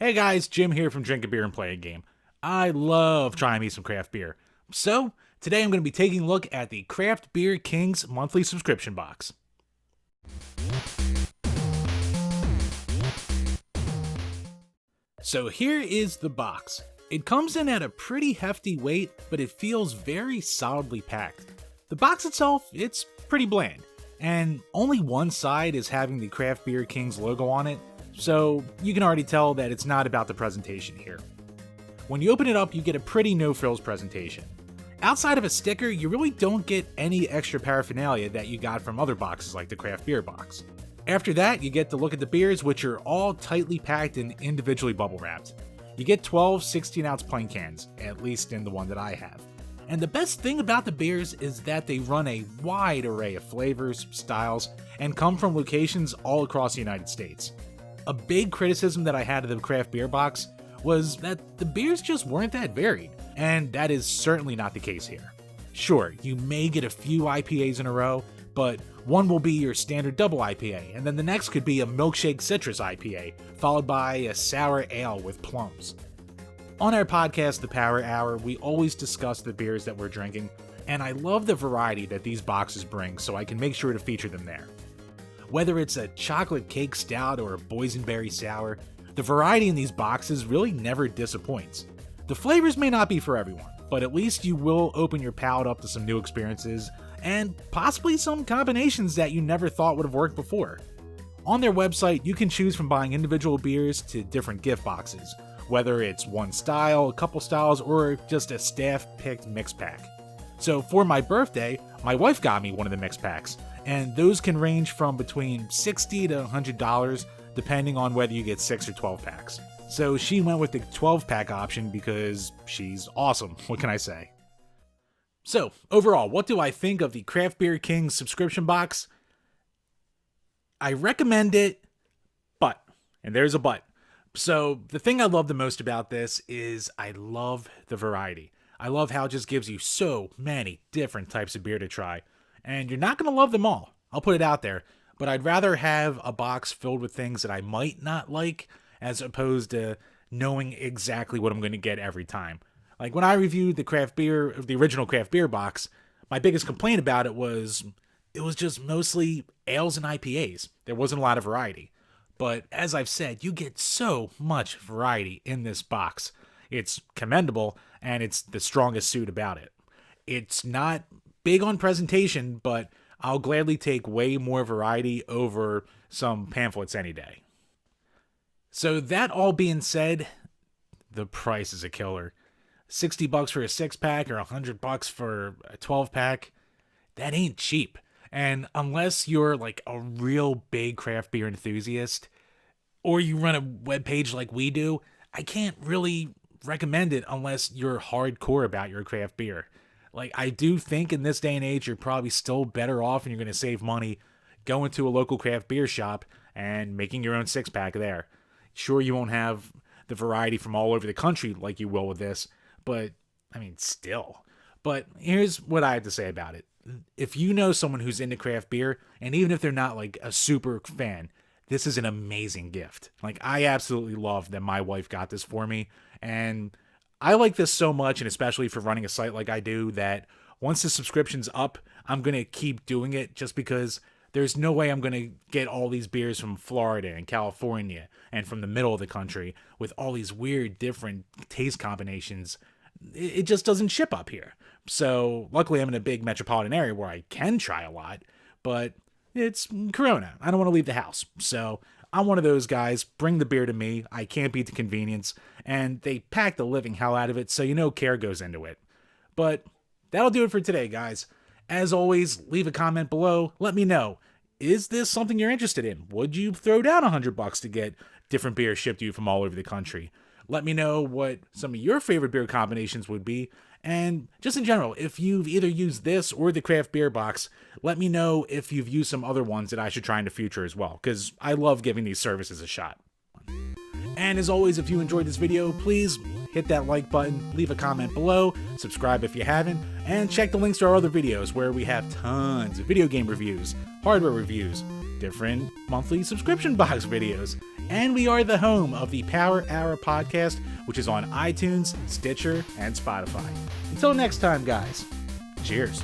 Hey guys, Jim here from DrinkABeerandPlayAGame. I love trying me some craft beer. So, today I'm going to be taking a look at the Craft Beer King's monthly subscription box. So here is the box. It comes in at a pretty hefty weight, but it feels very solidly packed. The box itself, it's pretty bland, and only one side is having the Craft Beer King's logo on it, so you can already tell that it's not about the presentation here. When you open it up, you get a pretty no-frills presentation. Outside of a sticker, you really don't get any extra paraphernalia that you got from other boxes like the craft beer box. After that, you get to look at the beers, which are all tightly packed and individually bubble wrapped. You get 12 16-ounce pint cans, at least in the one that I have. And the best thing about the beers is that they run a wide array of flavors, styles, and come from locations all across the United States. A big criticism that I had of the craft beer box was that the beers just weren't that varied, and that is certainly not the case here. Sure, you may get a few IPAs in a row, but one will be your standard double IPA, and then the next could be a milkshake citrus IPA, followed by a sour ale with plums. On our podcast, The Power Hour, we always discuss the beers that we're drinking, and I love the variety that these boxes bring, so I can make sure to feature them there. Whether it's a chocolate cake stout or a boysenberry sour, the variety in these boxes really never disappoints. The flavors may not be for everyone, but at least you will open your palate up to some new experiences, and possibly some combinations that you never thought would have worked before. On their website, you can choose from buying individual beers to different gift boxes, whether it's one style, a couple styles, or just a staff-picked mix pack. So for my birthday, my wife got me one of the mix packs, and those can range from between $60 to $100 depending on whether you get 6 or 12 packs. So she went with the 12 pack option because she's awesome, what can I say? So overall, what do I think of the Craft Beer King's subscription box? I recommend it, but, and there's a but. So the thing I love the most about this is I love the variety. I love how it just gives you so many different types of beer to try. And you're not going to love them all. I'll put it out there. But I'd rather have a box filled with things that I might not like as opposed to knowing exactly what I'm going to get every time. Like when I reviewed the original craft beer box, my biggest complaint about it was just mostly ales and IPAs. There wasn't a lot of variety. But as I've said, you get so much variety in this box. It's commendable, and it's the strongest suit about it. It's not big on presentation, but I'll gladly take way more variety over some pamphlets any day. So that all being said, the price is a killer. $60 for a 6-pack or $100 for a 12-pack, that ain't cheap. And unless you're like a real big craft beer enthusiast, or you run a webpage like we do, I can't really recommend it unless you're hardcore about your craft beer. Like, I do think in this day and age, you're probably still better off and you're going to save money going to a local craft beer shop and making your own 6-pack there. Sure, you won't have the variety from all over the country like you will with this, but, I mean, still. But here's what I have to say about it. If you know someone who's into craft beer, and even if they're not like a super fan, this is an amazing gift. Like, I absolutely love that my wife got this for me, and I like this so much, and especially for running a site like I do, that once the subscription's up, I'm going to keep doing it just because there's no way I'm going to get all these beers from Florida and California and from the middle of the country with all these weird different taste combinations. It just doesn't ship up here. So luckily I'm in a big metropolitan area where I can try a lot, but it's Corona. I don't want to leave the house. So I'm one of those guys, bring the beer to me. I can't beat the convenience. And they pack the living hell out of it, so you know care goes into it. But that'll do it for today, guys. As always, leave a comment below. Let me know. Is this something you're interested in? Would you throw down $100 to get different beers shipped to you from all over the country? Let me know what some of your favorite beer combinations would be. And just in general, if you've either used this or the craft beer box, let me know if you've used some other ones that I should try in the future as well, because I love giving these services a shot. And as always, if you enjoyed this video, please hit that like button, leave a comment below, subscribe if you haven't, and check the links to our other videos where we have tons of video game reviews, hardware reviews, different monthly subscription box videos. And we are the home of the Power Hour podcast, which is on iTunes, Stitcher, and Spotify. Until next time, guys, cheers.